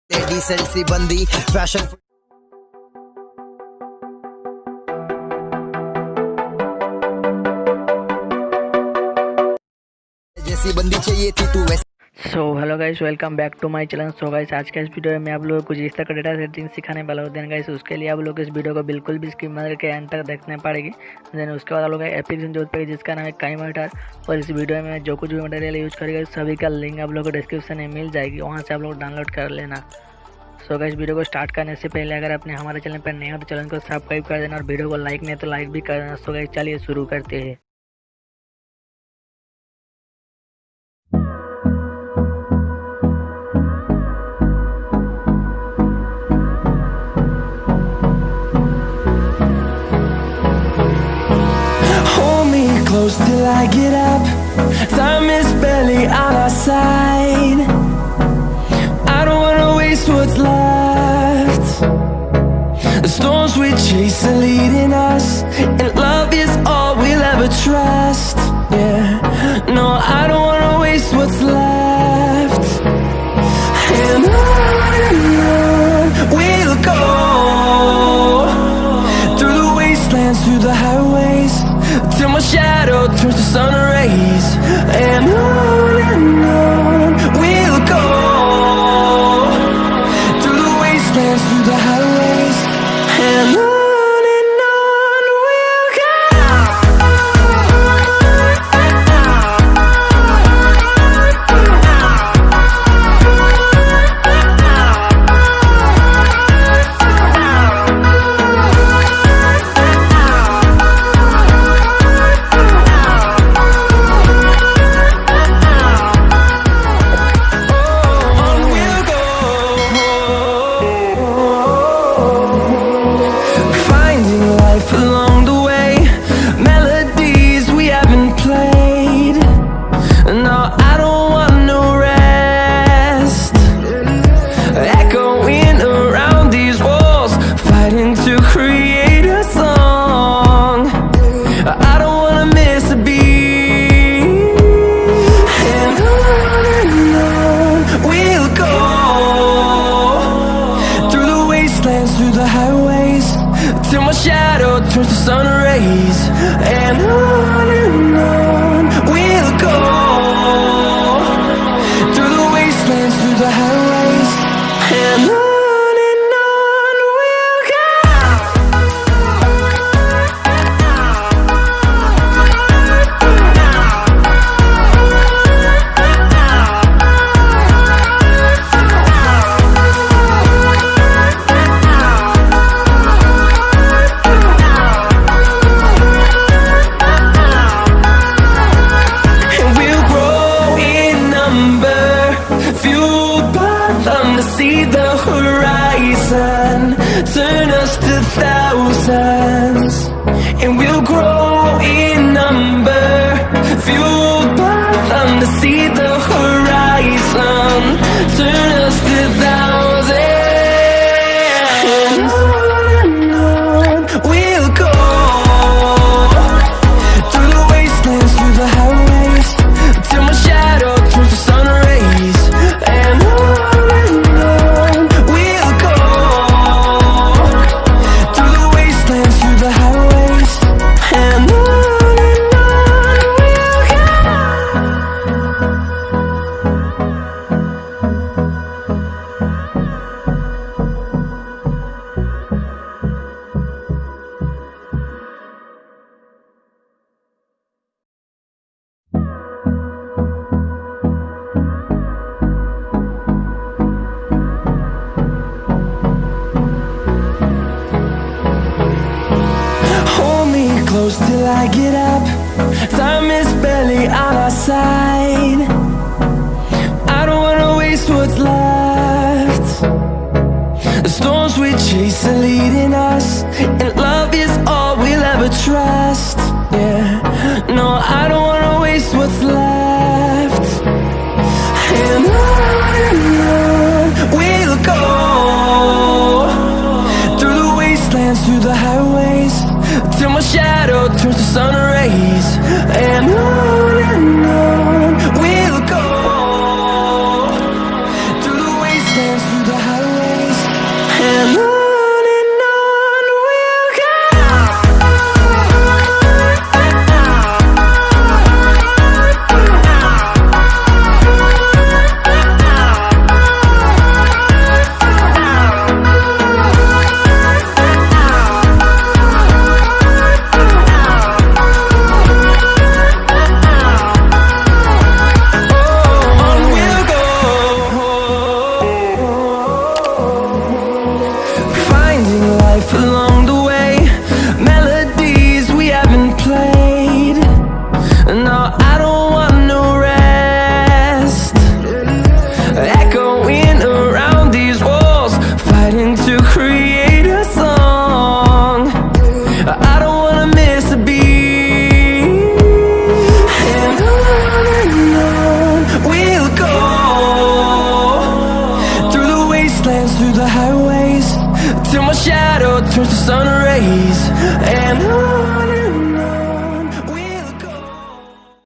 Decency बंदी fashion जैसी बंदी चाहिए थी तू वैसे। So hello guys, welcome back to my channel. So guys, आज के इस वीडियो में मैं आप लोगों को कुछ इस तरह का डेटा सेटिंग सिखाने वाला हूँ। देन गाइस, उसके लिए आप लोग इस वीडियो को बिल्कुल भी स्किप मत करके एंड तक देखने पड़ेगी। देन उसके बाद आप लोग एप्लीकेशन जरूरत पड़ेगी जिसका नाम है काइमेटर। और इस वीडियो में जो कुछ भी मटेरियल यूज करेगा सभी का लिंक आप लोग को डिस्क्रिप्शन में मिल जाएगी, वहाँ से आप लोग डाउनलोड कर लेना। सो गाइस, वीडियो को स्टार्ट करने से पहले अगर आपने हमारे चैनल पर नए हो तो चैनल को सब्सक्राइब कर देना और वीडियो को लाइक नहीं तो लाइक भी कर देना। सो गाइस, चलिए शुरू करते हैं। Close till I get up. Time is barely on our side. I don't wanna waste what's left. The storms we chase are leading us, and love is all we'll ever trust. Yeah, no, I don't wanna waste what's left. And on we'll go, through the wastelands, through the highways, till my shadow turns to sun rays. And on we'll go, through the wastelands, through the highways. And on we'll go. Along the way, melodies we haven't played. No, I don't want no rest. Echoing around these walls, fighting to create a song. I don't wanna miss a beat. And on we'll go, through the wastelands, through the highways, till my shadow turns to sun rays. And on we'll go, through the wastelands, through the highways. And on we'll go. See the horizon, turn us to thousands, and we'll grow in number, fueled by them to see the horizon, turn us to thousands. And on we'll go, through the wastelands, through the highways, till my shadow turns to sun rays. And close till I get up. Time is barely on our side. I don't wanna waste what's left. The storms we chase are leading us, and love is all we'll ever trust. Yeah, no, I don't wanna waste what's left. And on we'll go, through the wastelands, through the highways, till my shadow turns to sun rays. And on we'll go, through the wastelands, through the highways. life along the way, melodies we haven't played. No, I don't want no rest, echoing around these walls, fighting to create a song. I don't wanna miss a beat, and on we'll go, through the wastelands, through the highways, till my shadow turns to sun rays. And on